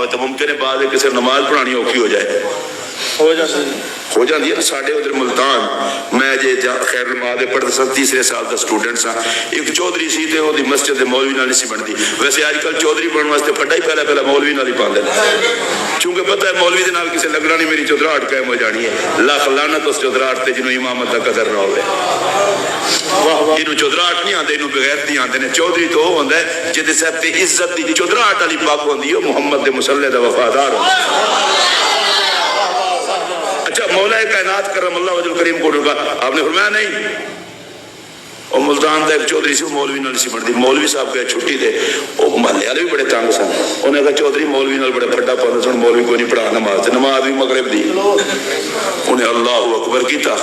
ہو تو ممکن ہے بعد کسی نماز پڑھانی اوکھی ہو جائے، ہو جاتی ہے نا. ساڈے ادھر ملتان میں جے خیر المعاد پڑھتا سا، تیسرے سال کا اسٹوڈنٹ سا، ایک چودھری سی تے وہ مسجد مولوی نال نہیں سی بنتی. ویسے اج کل چودھری بننے واسطے پھڈا ہی پہلا مولوی نال ہی پاندے نے، چونکہ پتہ ہے مولوی دے نال کسے لگنا نہیں، میری چودراہٹ قائم ہو جانی ہے. لاکھ لعنت اس چودراہٹ تے جنوں امامت دا قدر نہ ہوے. جنوں چودراہٹ نہیں آندے، انہوں بغیرتی آندے نے. چودھری تو وہ ہوندا ہے جہدے سر تے عزت دی چودراہٹ والی پگ ہوندی ہے، محمد دے مصلی دا وفادار ہوندا ہے. اچھا مولا کائنات کرم اللہ وجہ کریم کو ڈھکا آپ نے فرمایا نہیں. اور ملتان کا ایک چودھری سی مولوی نال سی بنتی. مولوی صاحب گئے چھٹی دے، وہ محلے والے بھی بڑے تنگ سن. انہیں کہا چودھری مولوی نال بڑے پھڈا پاؤں سن، مولوی کوئی نہیں پڑھا نماز، نماز بھی مغرب دی. انہیں اللہ اکبر کیتا،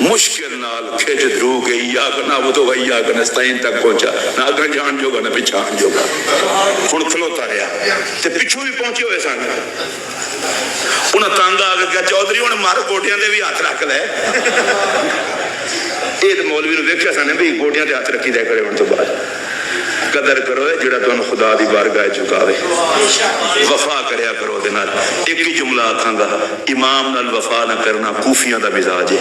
مشکل نال کھچ درو کے ایاک نعبد و ایاک نستعین تک پہنچا. نہ اگاں جان جوگا نہ پچھان جوگا، ہن کھلوتا رہا تے پچھوں بھی پہنچے ہوئے سن. انہیں تنگ آ کے کہا چودھری ہن مر گوٹیاں دے بھی ہاتھ رکھ لے. یہ مولوی نے ویکھیا سن بھی گوٹیاں تے ہاتھ رکھی دے کرے. ہن تو بعد قدر کرو جڑا تانوں خدا دی بارگاہ چکاوے، وفا کریا کرو دے نال. ایک ہی جملہ آکھاں گا، امام نال وفا نہ کرنا کوفیاں دا مزاج ہے،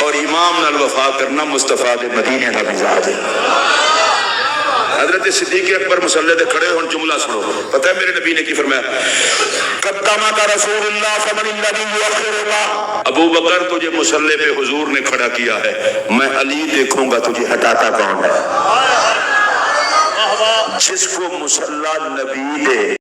اور امام نال وفا کرنا مصطفیٰ دے مدینے دا مزاج ہے. حضرت صدیق اکبر مصلی دے کھڑے ہون، جملہ سنو. پتہ ہے میرے نبی نے کی فرمایا؟ قدمک رسول اللہ فمن الذی یؤخر اللہ. ابو بکر تجھے مصلی پہ حضور نے کھڑا کیا ہے، میں علی دیکھوں گا تجھے ہٹاتا کون ہے. جس کو مصلی نبی دے